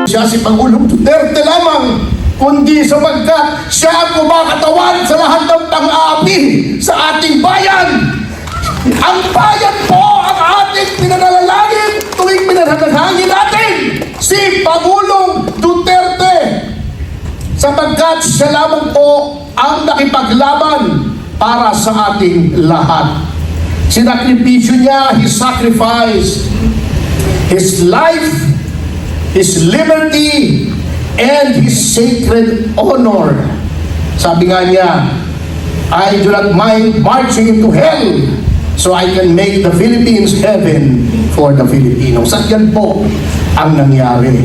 siya si Pangulong Duterte lamang, kundi sapagkat siya ang kumakatawan sa lahat ng pang-aapi sa ating bayan. Ang bayan po ang ating pinanalalangin tuwing pinanalangin natin si Pangulong Duterte, sapagkat siya lamang po ang nakipaglaban para sa ating lahat. Sinakripisyo niya, He sacrificed His life, His liberty, and His sacred honor. Sabi nga niya, I do not mind marching into hell so I can make the Philippines heaven for the Filipinos. At yan po ang nangyari.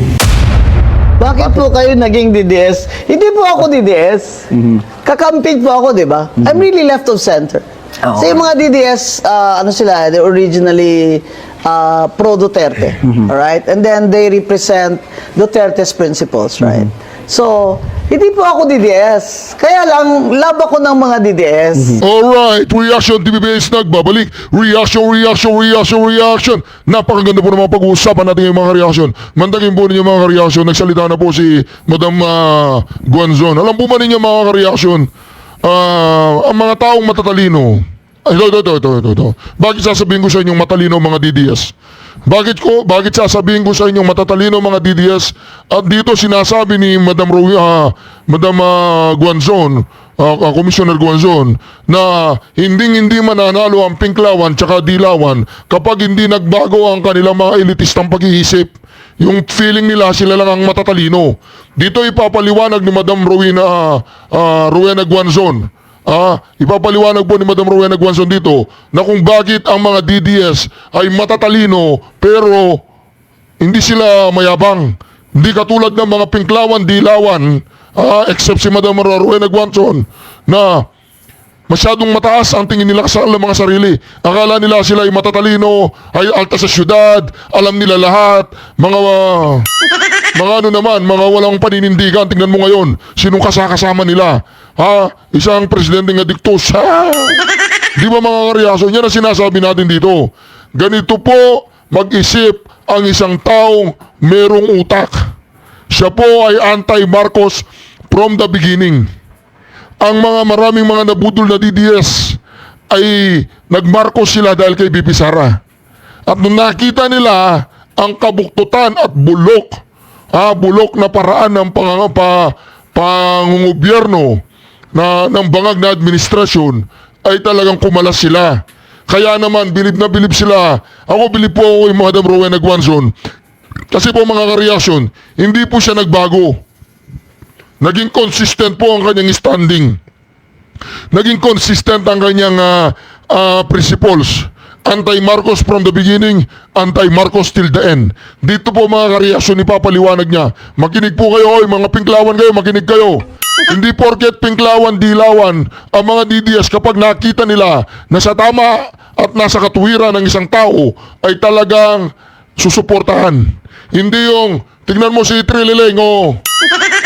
Bakit po kayo naging DDS? Hindi po ako DDS. Kakamping po ako, di ba? I'm really left of center. Sa yung mga DDS, ano sila, they're originally pro-Duterte. Alright? And then they represent Duterte's principles, right? So, hindi po ako DDS. Kaya lang, love ako ng mga DDS. Alright, Reaction TVBS nagbabalik. Reaction. Napakaganda po ng mga pag-uusapan natin yung mga reaction. Mandagin po ninyo mga reaction. Nagsalita na po si Madam Guanzon. Alam po ba ninyo mga reaction? Ang mga taong matatalino. Ito. Bakit sasabihin ko sa inyong matalino mga DDS? Bakit sasabihin ko sa inyong matatalino mga DDS? At dito sinasabi ni Madam Guanzon, Commissioner Guanzon, na hindi mananalo ang Pinklawan tsaka Dilawan kapag hindi nagbago ang kanilang mga elitistang pag-iisip. Yung feeling nila sila lang ang matatalino. Dito ipapaliwanag ni Madam Rowena Guanzon. Ipapaliwanag po ni Madam Rowena Guanzon dito na kung bakit ang mga DDS ay matatalino pero hindi sila mayabang. Hindi katulad ng mga Pinklawan, Dilawan, except si Madam Rowena Guanzon na masyadong mataas ang tingin nila sa mga sarili. Akala nila sila ay matatalino, ay alta sa syudad, alam nila lahat, mga walang paninindigan. Tingnan mo ngayon, sinong kasama nila? Isang presidenteng adiktos. Di ba mga karyaso? Yan ang sinasabi natin dito. Ganito po mag-isip ang isang taong merong utak. Siya po ay anti-Marcos from the beginning. Ang maraming mga nabudol na DDS ay nag-Marcos sila dahil kay BP Sara. At nung nakita nila ang kabuktutan at bulok na paraan ng pangungobyerno ng bangag na administrasyon, ay talagang kumalas sila. Kaya naman, bilib na bilib sila. Bilib po ako yung Madam Rowena Guanzon. Kasi po mga kareaksyon, hindi po siya nagbago. Naging consistent po ang kanyang standing. Naging consistent ang kanyang principles. Anti-Marcos from the beginning, anti-Marcos till the end. Dito po mga kareaksyon, ipapaliwanag niya. Makinig po kayo, mga Pinklawan kayo, makinig kayo. Hindi porket Pinklawan, Dilawan, ang mga DDS kapag nakita nila na sa tama at nasa katuwiran ng isang tao ay talagang susuportahan. Hindi yung, tignan mo si Trilileng,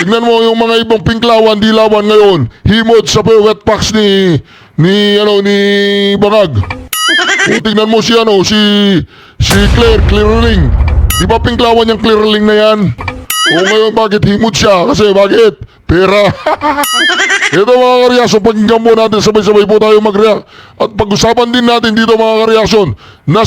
tignan mo yung mga ibang Pinklawan, Dilawan ngayon, himod sa wetpacks ni Bangag. Tignan mo si Claire Ling. Di ba Pinklawan yung Claire Ling na yan? Ngayon bakit himod siya? Kasi bakit? Pera. Ito mga kareaksyon, pakinggan po natin, sabay-sabay po tayo mag-react. At pag-usapan din natin dito mga kareaksyon na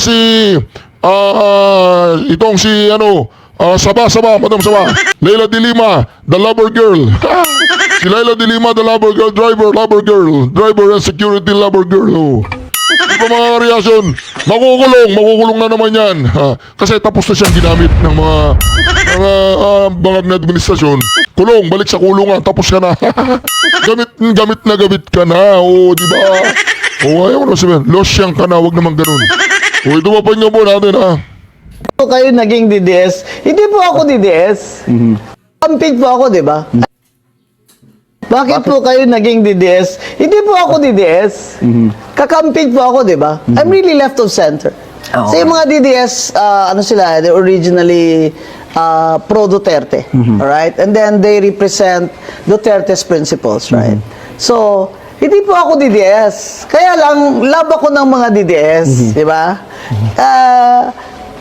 Madam Saba, Leila de Lima, the lover girl. Si Leila de Lima, the lover girl, driver and security lover girl. Ito mga kareaksyon, makukulong na naman yan. Kasi tapos na siyang ginamit ng mga bangag na administrasyon. Kulong, balik sa kulungan, tapos ka na. gamit ka na, di ba? Ayaw mo na sabihin, losyang ka na, wag naman ganun. Ito pa po natin, Kayo naging DDS. Hindi po ako DDS. Kakamping po ako, di ba? Bakit po kayo naging DDS? Hindi po ako DDS. Kakamping po ako, di ba? I'm really left of center. Sa yung mga DDS, ano sila, they're originally pro-Duterte. Alright? And then they represent Duterte's principles, right? So, hindi po ako DDS. Kaya lang, love ako ng mga DDS. Di ba?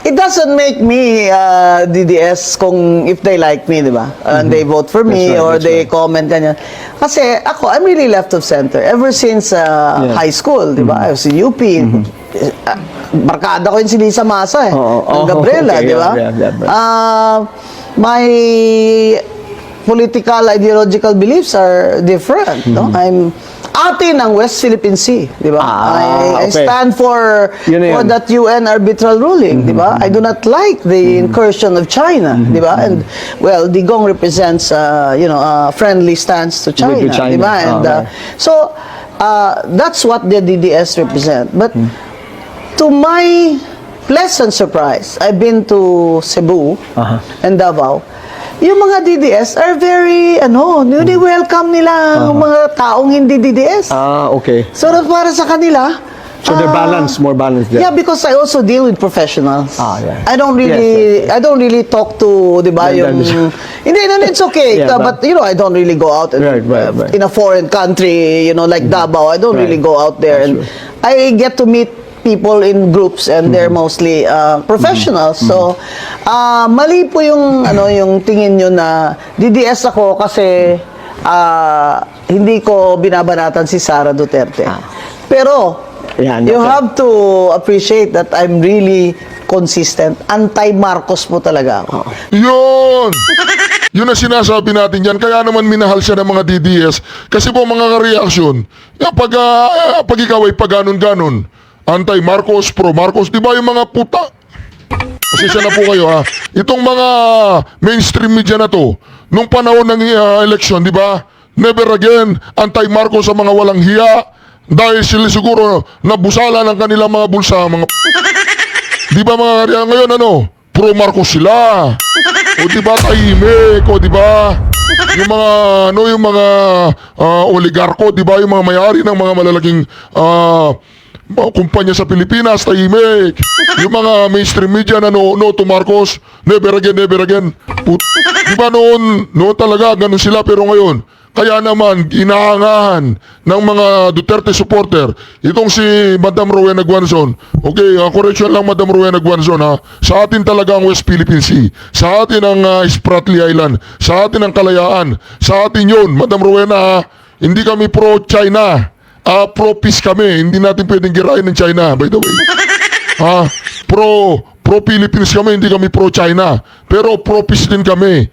It doesn't make me DDS kung if they like me, di ba? And they vote for me or That's right, they comment ganyan. Kasi ako, I'm really left of center. Ever since high school, di ba? I was in UP. Barkada ko yung si Lisa Masa eh. Oo, Ng Gabriela, okay, di ba? yeah. My political ideological beliefs are different, no? I'm ate ng West Philippine Sea, di ba? I okay. stand for Yun na yun. that UN arbitral ruling, di ba? I do not like the incursion of China, di ba? And well, Digong represents a friendly stance to China, China. di ba? And Okay. so that's what the DDS represent. But to my pleasant surprise, I've been to Cebu and Davao. Yung mga DDS are very, welcome nila ang mga taong hindi DDS. Okay. So, para sa kanila, So they're balanced, more balanced there. yeah, because I also deal with professionals. Yeah. I don't really, Yes. I don't really talk to, di ba, Yeah, yung, hindi, it's okay. Yeah, but, I don't really go out and, Right. in a foreign country, like Davao. I don't really Right. go out there. That's And I get to meet people in groups and they're mostly professionals. So, mali po yung, yung tingin nyo na DDS ako kasi hindi ko binabanatan si Sara Duterte. Pero, Yan, you okay. have to appreciate that I'm really consistent. Anti-Marcos po talaga ako. Yun! Yun ang sinasabi natin yan. Kaya naman minahal siya ng mga DDS. Kasi po mga reaksyon, pag ikaw ay pag-ganon-ganon, anti-Marcos, pro-Marcos, di ba yung mga puta? Pasensya na po kayo ha. Itong mga mainstream media na to, nung panahon ng election, di ba? Never again, anti-Marcos sa mga walang hiya. Dahil sila siguro nabusala ng kanilang mga bulsa, mga... Di ba mga kariya ngayon, pro-Marcos sila. O di ba tahimik, o di ba? Yung mga oligarko, di ba? Yung mga may-ari ng mga malalaking kumpanya sa Pilipinas, tahimik. Yung mga mainstream media na no to Marcos, never again, never again. Di ba noon talaga, ganun sila, pero ngayon, kaya naman, inaangahan ng mga Duterte supporter, itong si Madam Rowena Guanzon. Okay, correction lang Madam Rowena Guanzon ha. Sa atin talaga ang West Philippine Sea. Sa atin ang Spratly Island. Sa atin ang Kalayaan. Sa atin yun, Madam Rowena ha. Hindi kami pro-China. Pro-peace kami. Hindi natin pwedeng girain ng China, by the way. Pro-Philippines kami, hindi kami pro-China. Pero pro-peace din kami.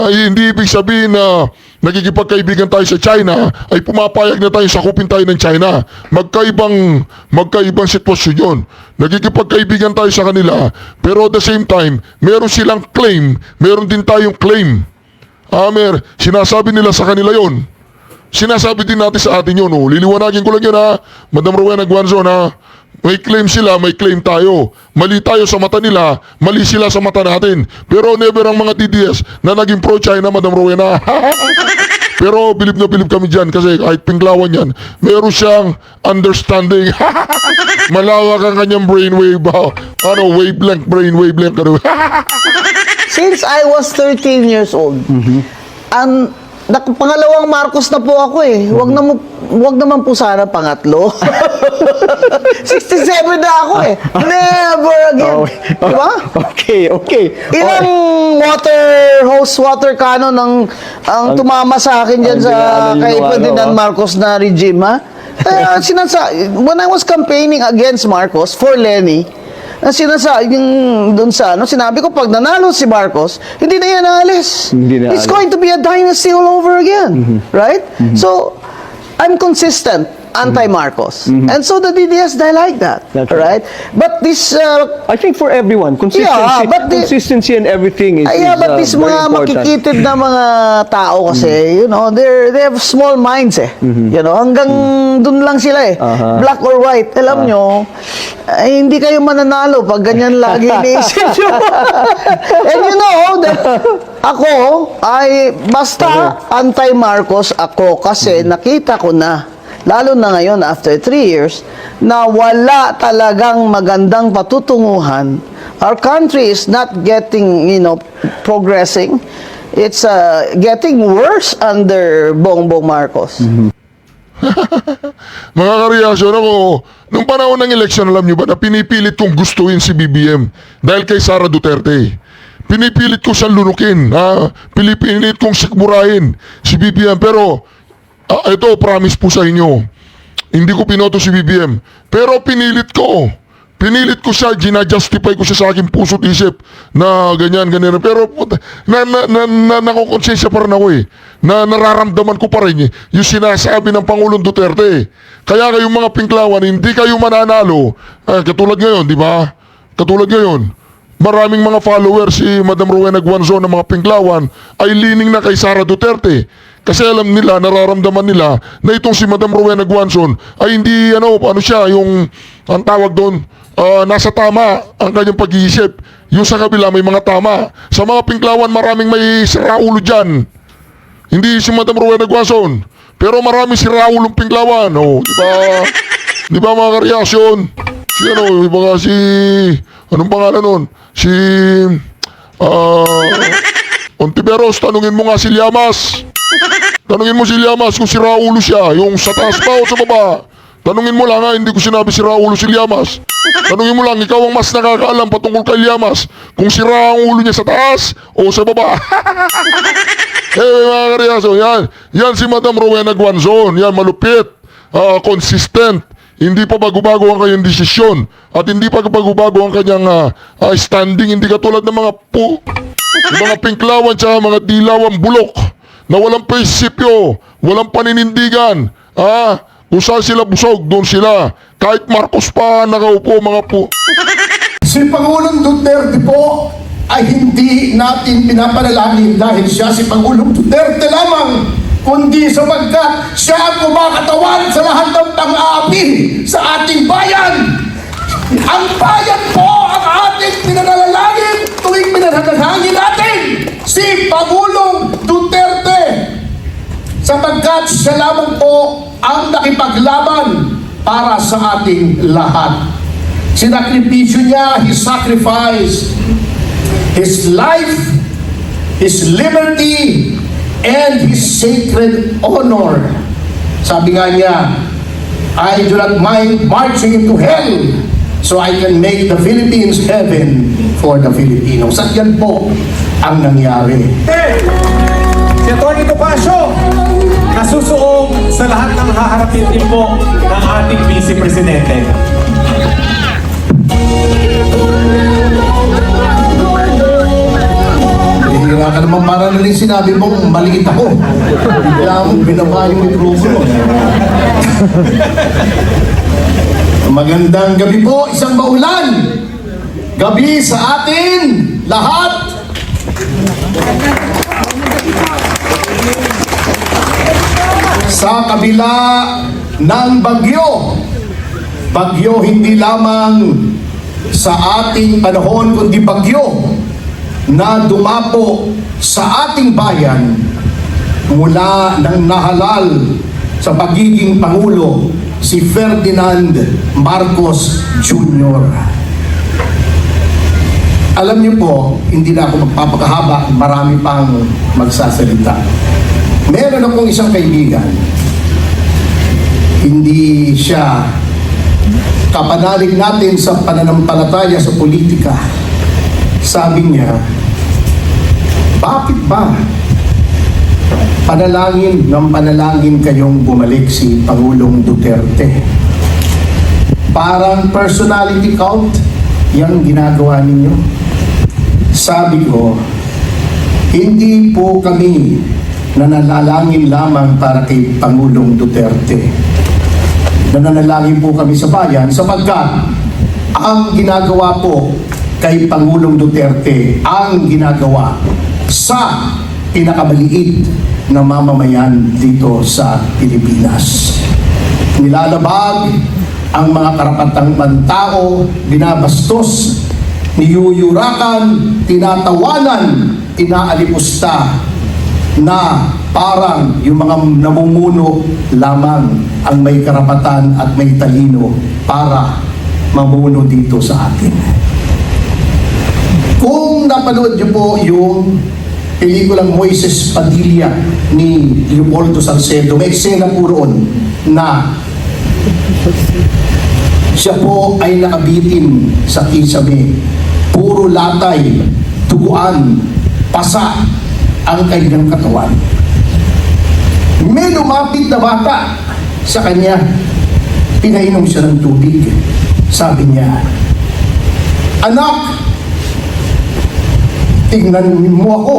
Hindi ibig sabihin na nagkikipagkaibigan tayo sa China ay pumapayag na tayo sakupin tayo ng China. Magkaibang sitwasyon yun. Nagkikipagkaibigan tayo sa kanila, pero at the same time, meron silang claim, meron din tayong claim. Sinasabi nila sa kanila yon. Sinasabi din natin sa atin yun. Liliwanagin ko lang yun ha. Madam Rowena Guanzon ha. May claim sila, may claim tayo. Mali tayo sa mata nila, mali sila sa mata natin. Pero never ang mga DDS na naging pro-China, Madam Rowena. Pero bilib na bilib kami dyan kasi kahit pinglawan yan, meron siyang understanding. Malawak ang kanyang brainwave. Wavelength, brainwave. Since I was 13 years old, pangalawang Marcos na po ako eh. Wag naman po sana pangatlo. 67 na ako eh. Never again. Diba? Okay. Ilang water cannon ang tumama sa akin dyan sa kay Ferdinand Marcos na regime, ha? When I was campaigning against Marcos for Lenny, sinabi ko pag nanalo si Marcos, hindi na yan aalis. It's going to be a dynasty all over again. Right? So, I'm consistent anti-Marcos. And so the DDS, they like that. That's right? But this... I think for everyone, consistency and everything is but these very mga important. makikitid na mga tao kasi, they have small minds eh. Hanggang dun lang sila eh. Black or white. Alam nyo, hindi kayo mananalo pag ganyan lagi iniisip nyo. And you know that ako ay basta anti-Marcos ako kasi nakita ko na lalo na ngayon after 3 years na wala talagang magandang patutunguhan. Our country is not getting, progressing. It's getting worse under Bongbong Marcos. Mga kareaksyon ako, Nung panahon ng eleksyon, alam nyo ba na pinipilit kong gustuin si BBM dahil kay Sara Duterte. Pinipilit ko siyang lunukin, pinipilit kong sikmurahin si BBM. Pero, ito, promise po sa inyo, hindi ko pinoto si BBM. Pero pinilit ko siya, ginajustify ko siya sa aking puso't isip na ganyan. Pero nakukonsensya pa rin ako na nararamdaman ko pa rin yung sinasabi ng Pangulong Duterte. Kaya kayong mga pinklawan, hindi kayo mananalo. Katulad ngayon, di ba? Katulad ngayon, maraming mga followers si Madam Rowena Guanzon ng mga pinklawan ay leaning na kay Sara Duterte. Kasi alam nila, nararamdaman nila na itong si Madam Rowena Guanzon ay hindi, ano siya, yung, ang tawag doon, nasa tama ang kanyang pag-iisip. Yung sa kabila may mga tama. Sa mga pinklawan, maraming may siraulo dyan. Hindi si Madam Rowena Guanzon. Pero maraming siraulong pinklawan. Di ba? Di ba mga kareaksyon? Anong pangalan nun? Ontiveros, tanungin mo nga si Llamas. Tanungin mo si Llamas kung siraulo siya, yung sa taas pa o sa baba. Tanungin mo lang hindi ko sinabi siraulo si Llamas. Tanungin mo lang, ikaw ang mas nakakaalam patungkol kay Llamas kung sira ang ulo niya sa taas o sa baba. Mga kareaksyon, yan si Madam Rowena Guanzon, yan malupit, consistent. Hindi pa bago-bago ang kanyang desisyon at hindi pa bago-bago ang kanyang standing. Hindi katulad ng mga pinklawan tsaka mga dilawang bulok na walang prinsipyo, walang paninindigan. Kung saan sila busog, doon sila. Kahit Marcos pa nakaupo, mga Si Pangulong Duterte po ay hindi natin pinapanalangin dahil siya si Pangulong Duterte lamang, kundi sapagkat siya ang kumakatawan sa lahat ng pang-aapi sa ating bayan. Ang bayan po ang ating pinanalangin tuwing pinanalangin natin si Pangulong Duterte, sapagkat siya lamang po ang nakipaglaban para sa ating lahat. Sinakripisyo niya, He sacrificed His life, His liberty, and His sacred honor. Sabi nga niya, I do not mind marching into hell so I can make the Philippines heaven for the Filipinos. At yan po ang nangyari. Si Atty. Topacio, nasusuong sa lahat ng haharapin din po ng ating Vice Presidente. Hihira ka naman para na rin sinabi mong maliit ako. Kaya mo binaba yung mikrofono. Magandang gabi po, isang maulan. Gabi sa atin, lahat. Sa kabila ng bagyo hindi lamang sa ating panahon kundi bagyo na dumapo sa ating bayan mula nang nahalal sa pagiging Pangulo si Ferdinand Marcos Jr. Alam niyo po, hindi na ako magpapakahaba, marami pang magsasalita. Meron akong isang kaibigan, hindi siya kapanalig natin sa pananampalataya sa politika. Sabi niya, bakit ba panalangin ng panalangin kayong bumalik si Pangulong Duterte? Parang personality cult yung ginagawa ninyo. Sabi ko, hindi po kami nananalangin lamang para kay Pangulong Duterte. Nananalangin po kami sa bayan sapagkat ang ginagawa po kay Pangulong Duterte ang ginagawa sa pinakamaliit na mamamayan dito sa Pilipinas. Nilalabag ang mga karapatang pantao, binabastos, niyuyurakan, tinatawanan, inaalipusta na parang yung mga namumuno lamang ang may karapatan at may talino para mamuno dito sa atin. Kung napanood niyo po yung pelikulang Moises Padilla ni Leopoldo Salcedo, may eksena po roon na Siya po ay nakabitin sa kisame. Puro latay, tuguan, pasa ang kanyang katawan. May lumapit na bata sa kanya. Pinainom siya ng tubig. Sabi niya, "Anak, tingnan mo ako.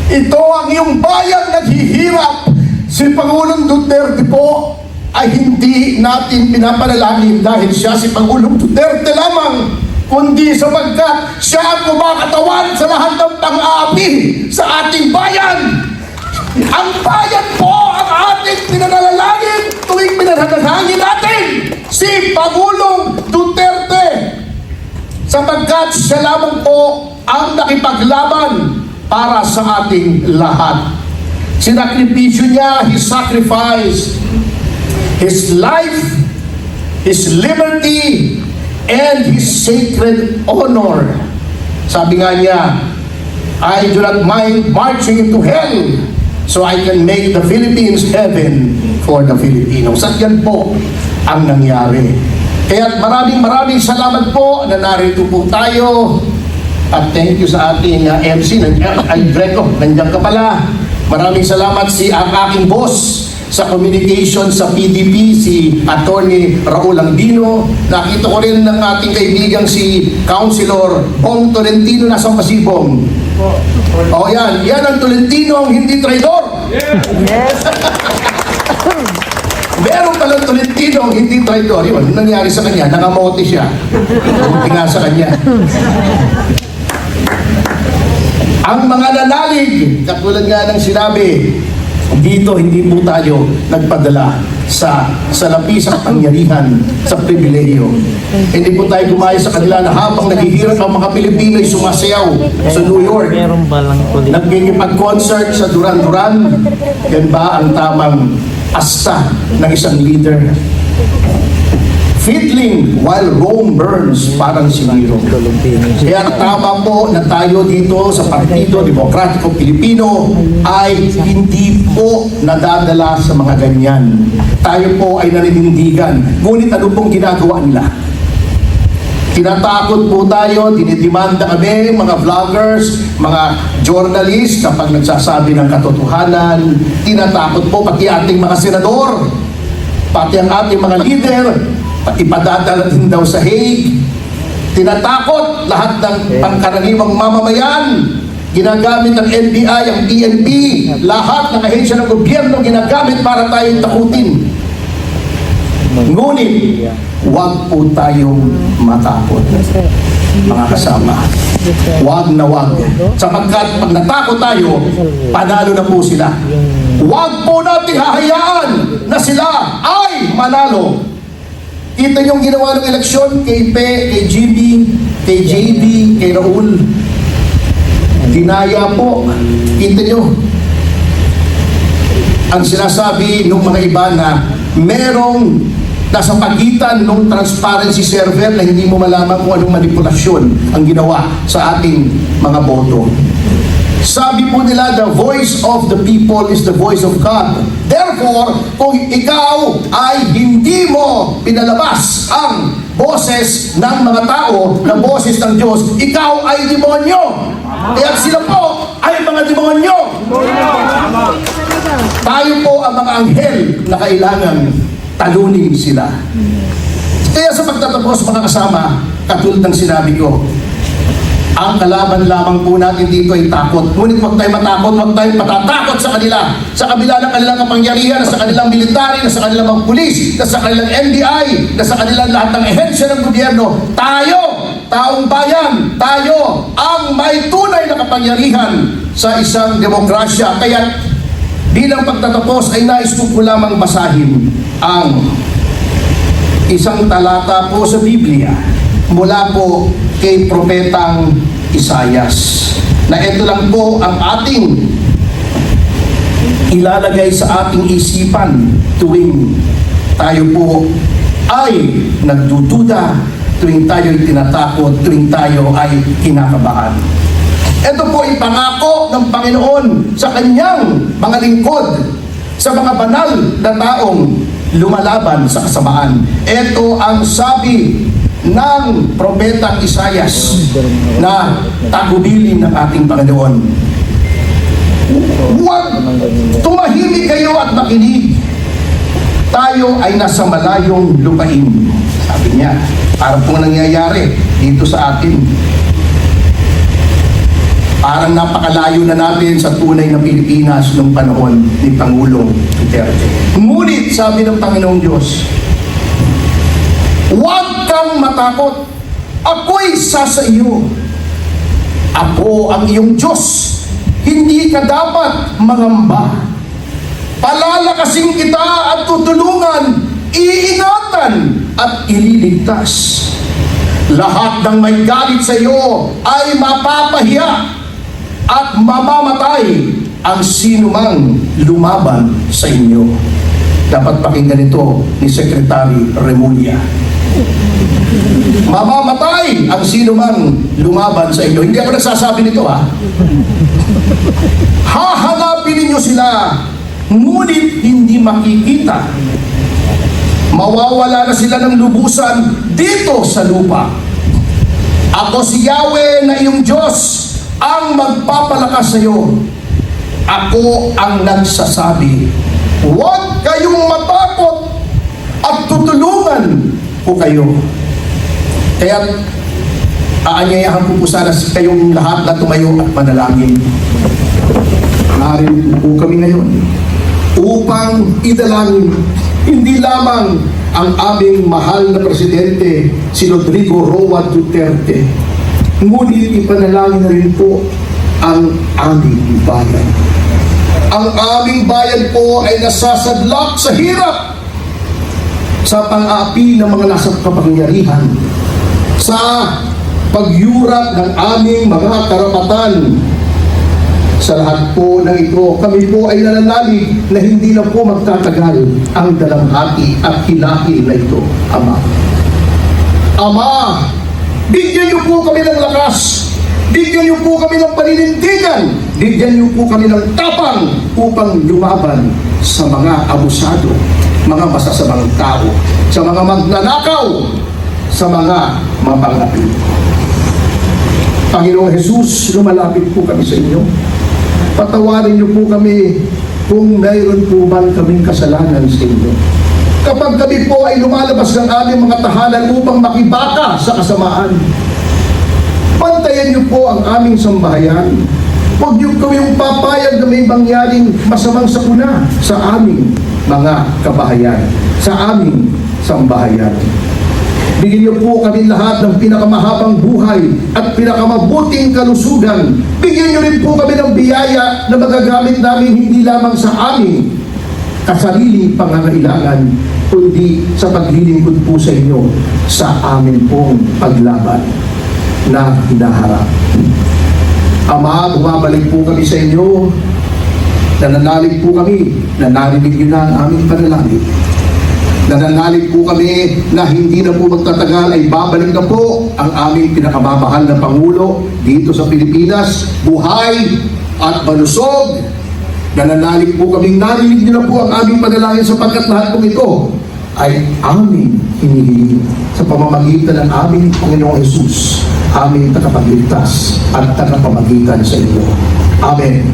Ito ang iyong bayan naghihirap. Si Pangulong Duterte po ay hindi natin pinapanalangin dahil siya si Pangulong Duterte lamang, kundi sapagkat siya ang kumakatawan sa lahat ng pang-aapi sa ating bayan. Ang bayan po ang ating pinanalalangin tuwing pinanalangin natin si Pangulong Duterte, sapagkat siya lamang po ang nakipaglaban para sa ating lahat. Sinakripisyo niya, He sacrificed His life, His liberty, and His sacred honor. Sabi nga niya, "I do not mind marching into hell so I can make the Philippines heaven for the Filipinos." At yan po ang nangyari. Kaya maraming salamat po na narito po tayo. At thank you sa ating MC, ay Greco, nandiyan ka pala. Maraming salamat ang aking boss sa communication sa PDP, si Attorney Raul Andino. Nakita ko rin ng ating kaibigang si Councilor Bong Tolentino na sa Pasibong. O yan ang Tolentino ang hindi traidor. Yes. Meron palang Tolentino ang hindi traidor. Yun, nangyari sa kanya, nakamote siya. Buti nga sa kanya. Ang mga nanalig, katulad nga ng sinabi, dito hindi po tayo nagpadala sa salapi sa kapangyarihan, sa pribilehiyo. Hindi po tayo gumaya sa kanila na habang naghihirap ang mga Pilipino ay sumasayaw sa New York. Nagkikipag-concert sa Duran-Duran. Yan ba ang tamang asta ng isang leader? Fiddling while Rome burns, parang si Nero. Kaya tama po na tayo dito sa Partido Demokratiko Pilipino ay hindi po nadadala sa mga ganyan. Tayo po ay naninindigan. Ngunit ano pong ginagawa nila? Tinatakot po tayo, dinidemanda kami, mga vloggers, mga journalists, kapag nagsasabi ng katotohanan. Tinatakot po pati ating mga senador, pati ang ating mga leader, ipadadala din daw sa Hague. Tinatakot lahat ng pangkaraniwang mamamayan. Ginagamit ng NBI, ang PNP, lahat ng ahensya ng gobyerno ginagamit para tayong takutin. Ngunit, huwag po tayong matakot, mga kasama. Huwag na huwag. Sapagkat pag natakot tayo, panalo na po sila. Huwag po natin hahayaan na sila ay manalo. Kita niyong ginawa ng eleksyon kay Pe, kay GB, kay JB, kay Raul. Dinaya po. Kita niyo. Ang sinasabi ng mga iba na merong nasa pagitan ng transparency server na hindi mo malaman kung anong manipulasyon ang ginawa sa ating mga boto. Sabi po nila, the voice of the people is the voice of God. Therefore, kung ikaw ay hindi mo pinalabas ang boses ng mga tao, ng boses ng Diyos, ikaw ay demonyo. Kaya sila po ay mga demonyo. Tayo po ang mga anghel na kailangan talunin sila. Kaya sa pagtatapos, mga kasama, katulad ng sinabi ko, ang kalaban lamang po natin dito ay takot. Ngunit huwag tayo matakot, huwag tayo matatakot sa kanila. Sa kabila ng kanilang kapangyarihan, sa kanilang military, sa kanilang mga pulis, sa kanilang NBI, sa kanilang lahat ng ehensya ng gobyerno, tayo, taong bayan, tayo ang may tunay na kapangyarihan sa isang demokrasya. Kaya bilang pagtatapos ay nais ko lamang basahin ang isang talata po sa Biblia mula po kay Propetang Isayas, na ito lang po ang ating ilalagay sa ating isipan tuwing tayo po ay nagdududa, tuwing tayo ay tinatakot, tuwing tayo ay kinakabahan. Ito po ay pangako ng Panginoon sa kanyang mga lingkod, sa mga banal na taong lumalaban sa kasamaan. Ito ang sabi ng propetang Isayas na tagubilin ng ating Panginoon. Huwag tumahimik kayo at makinig. Tayo ay nasa malayong lupain. Sabi niya, parang kung nangyayari dito sa atin. Parang napakalayo na natin sa tunay na Pilipinas noong panahon ni Pangulong Duterte. Ngunit sabi ng Panginoong Diyos, huwag kang matakot. Ako'y sa iyo. Ako ang iyong Diyos. Hindi ka dapat mangamba. Palalakasin kita at tutulungan, iingatan at ililigtas. Lahat ng may galit sa iyo ay mapapahiya at mamamatay ang sinumang lumaban sa inyo. Dapat pakinggan ito ni Secretary Remulla. Mamamatay ang sinumang lumaban sa inyo. Hindi ako nagsasabi nito, ha? Hahanapin ninyo sila, ngunit hindi makikita. Mawawala na sila ng lubusan dito sa lupa. Ako si Yahweh na iyong Diyos ang magpapalakas sa iyo. Ako ang nagsasabi, huwag kayong matakot at tutulungan ko kayo. Kaya aanyayahan ko po sana kayong lahat na tumayo at manalangin. Narito po kami ngayon upang idalangin hindi lamang ang aming mahal na presidente, si Rodrigo Roa Duterte, ngunit ipanalangin na rin po ang aming bayan. Ang aming bayan po ay nasasadlak sa hirap, sa pang-aapi ng mga nasa kapangyarihan, sa pagyurak ng aming mga karapatan. Sa lahat po ng ito, kami po ay nananalig na hindi na po magtatagal ang dalamhati at hilaki na ito, Ama. Ama, bigyan niyo po kami ng lakas, bigyan niyo po kami ng paninindigan, bigyan niyo po kami ng tapang upang lumaban sa mga abusado, mga masasamang tao, sa mga magnanakaw, sa mga mapangapi. Panginoong Jesus, lumalapit po kami sa inyo. Patawarin niyo po kami kung mayroon po man kaming kasalanan sa inyo. Kapag kami po ay lumalabas ng aming mga tahanan upang makibaka sa kasamaan, pantayan niyo po ang aming sambahayan. Huwag niyo kaming papayag na may mangyaring masamang sakuna sa aming mga kabahayan, sa aming sambahayan. Bigyan niyo po kami lahat ng pinakamahabang buhay at pinakamabuting kalusugan. Bigyan niyo rin po kami ng biyaya na magagamit namin hindi lamang sa aming kasariling pangangailangan, kundi sa paglilingkod po sa inyo sa amin pong paglaban na hinaharap. Ama, bumabalik po kami sa inyo. Nananalig po kami na narinig niyo na ang aming panalangin. Nananalig po kami na hindi na po magtatagal ay babalik na po ang aming pinakamamahal na Pangulo dito sa Pilipinas, buhay at malusog. Nananalig po kami, narinig niyo na po ang aming panalangin sapagkat lahat po ito ay aming hinihiling sa pamamagitan ng aming Panginoong Jesus, aming tagapagligtas at tagapamagitan sa inyo. Amen.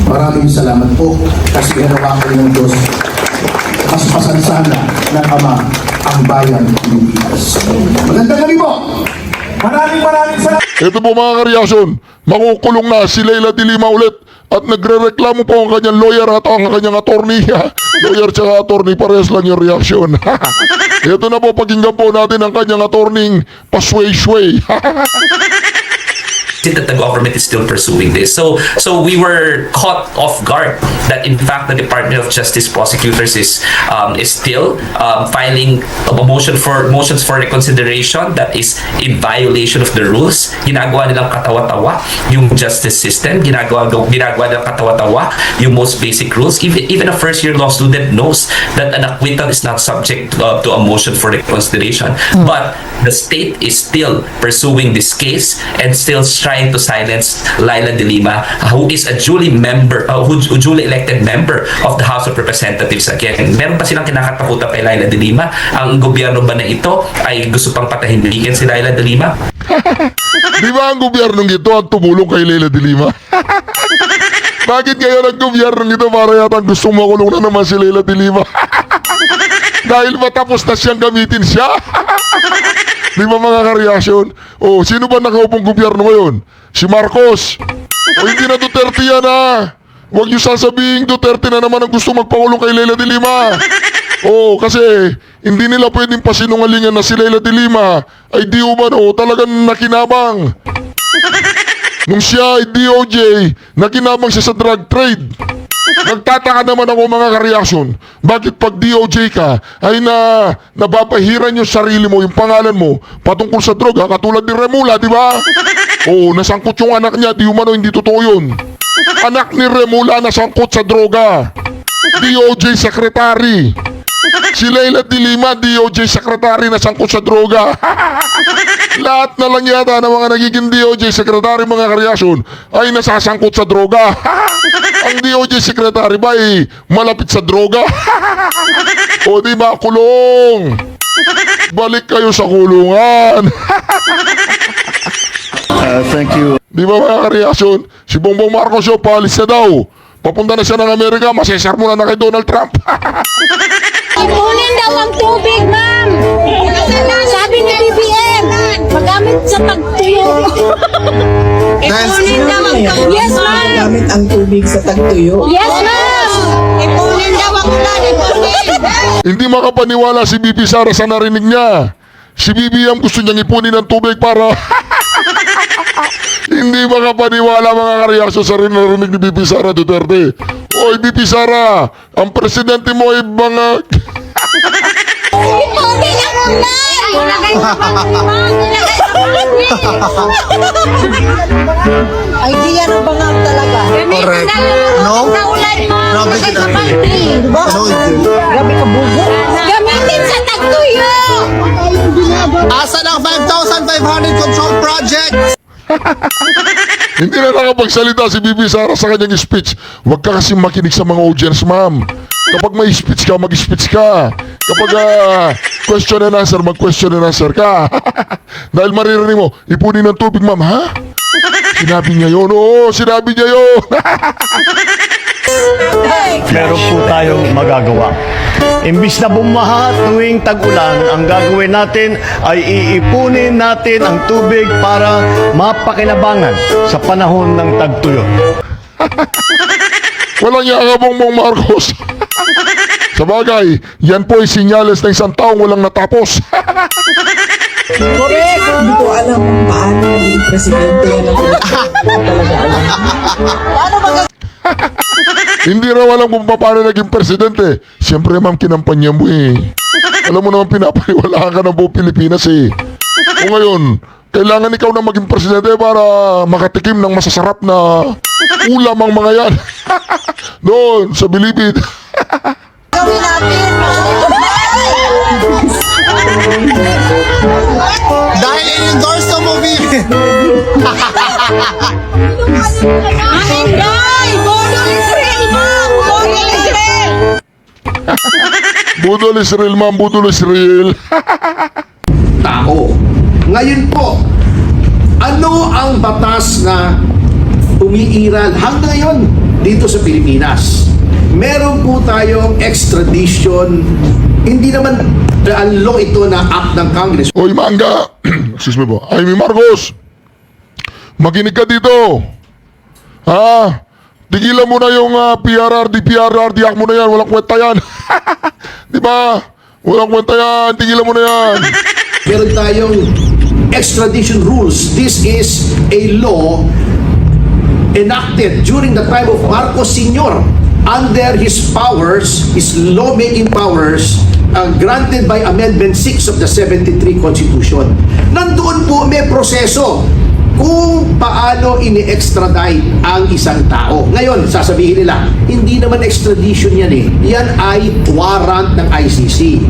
Maraming salamat po kasi ginawa ko ng Diyos. Mas pasansana ng Ama ang bayan ng Pilipinas. Magandang gabi po! Maraming salamat. Ito po mga kareaksyon, makukulong na si Leila de Lima ulit at nagre-reklamo po ang kanyang lawyer at ang kanyang attorney. Lawyer tsaka attorney, parehas lang yung reaksyon. Ito na po, pakinggan po natin ang kanyang attorney, pasway-sway. That the government is still pursuing this. So we were caught off guard that in fact the Department of Justice prosecutors is still filing motions for reconsideration that is in violation of the rules. Ginagawa nilang katawa-tawa yung justice system. Ginagawa nilang katawa-tawa yung most basic rules. Even a first-year law student knows that an acquittal is not subject to a motion for reconsideration. But the state is still pursuing this case and still trying to silence Laila De Lima, who is a duly duly elected member of the House of Representatives again. Meron pa silang kinakatakutan kay Laila De Lima? Ang gobyerno ba na ito ay gusto pang patahimbikin si Laila De Lima? Di ba ang gobyernong ito ang tumulong kay Laila De Lima? Bakit ngayon ang gobyernong ito para yata gustong makulong na naman si Laila De Lima? Dahil matapos na siyang gamitin siya. Di ba mga kareaksyon? O, sino ba nakaupong gobyerno ngayon? Si Marcos. O, hindi na Duterte yan ha. Huwag niyo sasabihin Duterte na naman ang gusto magpakulong kay Laila De Lima. O, kasi hindi nila pwedeng pasinungalingan na si Laila De Lima ay di umano talagang nakinabang. Nung siya ay DOJ, nakinabang siya sa drug trade. Nagtataka naman ako mga kareaksyon, bakit pag DOJ ka ay nababahiran yung sarili mo, yung pangalan mo patungkol sa droga, katulad ni Remula, di ba? Oo, nasangkot yung anak niya, di umano hindi totoo yun. Anak ni Remula nasangkot sa droga. DOJ secretary. Si Laila De Lima, DOJ secretary nasangkot sa droga. Lahat na lang yata ng mga nagiging DOJ secretary mga kareaksyon ay nasasangkot sa droga. Ang DOJ secretary ba ay malapit sa droga? O di ba, kulong? Balik kayo sa kulungan. Thank you. Di ba mga kareaksyon? Si Bongbong Marcos yung paalis na daw. Papunta na siya ng Amerika, masesar muna na kay Donald Trump. Ipunin daw ang tubig, ma'am. Sabi ni BBM, magamit sa tagtuyo. Ipunin daw ang tubig. Yes, ma'am. Gamit ang tubig sa tagtuyo. Yes, ma'am. Ipunin daw ang ulan. Ipunin. Hindi makapaniwala si BP Sara sa narinig niya. Si BBM gusto niyang ipunin ng tubig para... Hindi makapaniwala mga kareaksyon sa narinig ni BP Sara Duterte. Oy, BP Sara, ang presidente mo ay bangag. Ipunin ang ulan. Ilagay sa panglimang. Ilagay sa panglimang. Ay, di yan ang bangal talaga. Correct. No? Sa ulan, ma'am. Ilagay sa panglimang. Diba? Grabe ka bugo. Gamitin sa tagtuyo. Asa ng 5,500 control projects? Hindi na nakapagsalita si BP Sara sa kanyang speech. Huwag ka kasi makinig sa mga audience, ma'am. Kapag may speech ka, mag-speech ka. Kapag question and answer, mag-question and answer ka. Dahil maririnig mo, ipunin ng tubig, ma'am, ha? Sinabi niya yun, oo, sinabi niya yun. Meron po tayong magagawa. Imbis na bumaha tuwing tag-ulan, ang gagawin natin ay iipunin natin ang tubig para mapakinabangan sa panahon ng tagtuyot. Walang yaka Bongbong Marcos. Sa bagay, yan po ay sinyales ng isang taong walang natapos. Correct. Hindi ko alam kung paano naging presidente yan ang talaga alam. Paano mag- Hindi raw alam kung paano naging presidente. Siyempre, ma'am, kinampanya mo eh. Alam mo naman, pinapaniwalaan ka ng buong Pilipinas eh. O ngayon, kailangan ikaw na maging presidente para makatikim ng masasarap na ulam ang mga yan. Doon, sa Bilibid. Gawin natin. Dahil in-endorse ng movie. Mahinday! Bodo Israel, ma'am! Bodo Israel! Budol Israel, ma'am, Budol Israel. Tao. Ngayon po, ano ang batas na umiiral hanggang ngayon dito sa Pilipinas? Meron po tayong extradition. Hindi naman law ito na act ng Congress. Oy, Mangga. Excuse me po. Ay, Marcos. Makinig ka dito. Ha? Tigilan mo na yung PRR, DPRR, mo na yan. Walang kwenta yan. Di ba? Walang kwenta yan. Tigilan mo na yan. Meron tayong extradition rules. This is a law enacted during the time of Marcos Sr. under his powers, his lawmaking powers, granted by Amendment 6 of the 73 Constitution. Nandoon po may proseso kung paano ini-extradite ang isang tao. Ngayon, sasabihin nila, hindi naman extradition yan eh. Yan ay warrant ng ICC.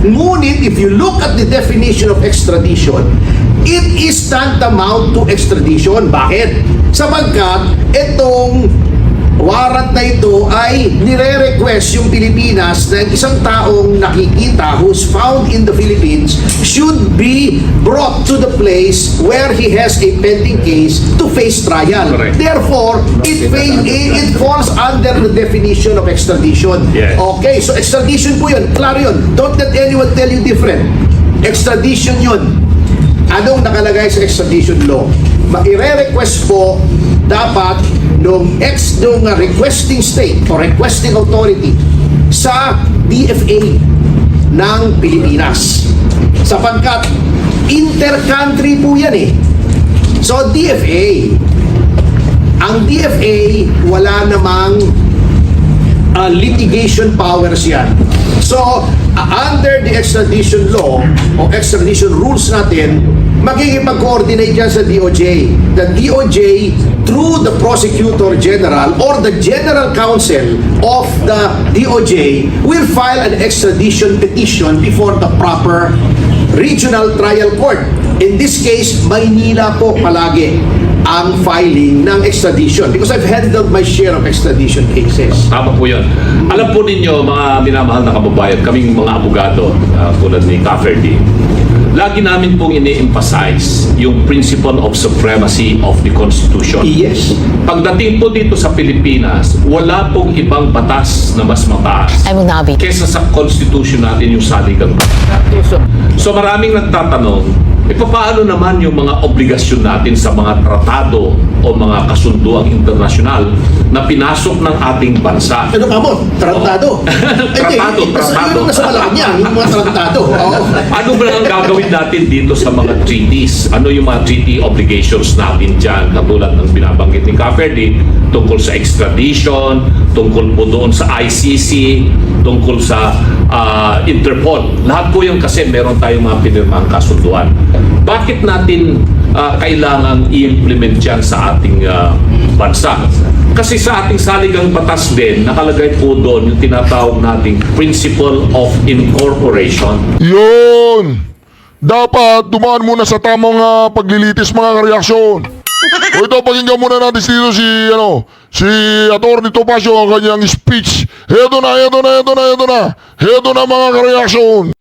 Ngunit, if you look at the definition of extradition, it is tantamount to extradition. Bakit? Sapagkat itong warrant na ito ay nire-request yung Pilipinas na isang taong nakikita who's found in the Philippines should be brought to the place where he has a pending case to face trial. Correct. Therefore, it falls under the definition of extradition. Yes. Okay, so extradition po yun. Klaro yun. Don't let anyone tell you different. Extradition yun. Anong nakalagay sa extradition law? Maire-request po dapat nung requesting state or requesting authority sa DFA ng Pilipinas. Sapagkat inter-country po yan eh. So DFA, ang DFA wala namang litigation powers yan. So, under the extradition law o extradition rules natin, magkikipag-coordinate yan sa DOJ. The DOJ, through the Prosecutor General or the General Counsel of the DOJ, will file an extradition petition before the proper regional trial court. In this case, Maynila po palagi ang filing ng extradition because I've handled my share of extradition cases. Tama po yun. Alam po ninyo, mga minamahal na kababayan, kaming mga abogado, tulad ni Cafferty, lagi namin pong ini-emphasize yung principle of supremacy of the Constitution. Yes. Pagdating po dito sa Pilipinas, wala pong ibang batas na mas mataas kesa sa Constitution natin yung saligang batas. So maraming nagtatanong, paano naman yung mga obligasyon natin sa mga tratado o mga kasunduang internasyonal na pinasok ng ating bansa? Ano ka mo? Tratado? Tratado. Yung nasa Malacanang, yung mga tratado. Ano ba ang gagawin natin dito sa mga treaties? Ano yung mga treaty obligations natin dyan? Katulad ng binabanggit ni Cafferty, tungkol sa extradition, tungkol po doon sa ICC, tungkol sa Interpol. Lahat po yung kasi meron tayong mga pinirmahang kasunduan. Bakit natin kailangan i-implement yan sa ating bansa? Kasi sa ating saligang batas din, nakalagay po doon yung tinatawag nating principle of incorporation. Yun! Dapat dumaan muna sa tamang paglilitis mga kareaksyon. O ito, pakinggan muna natin dito si Atty. Topacio ang kanyang speech. Heto na mga kareaksyon.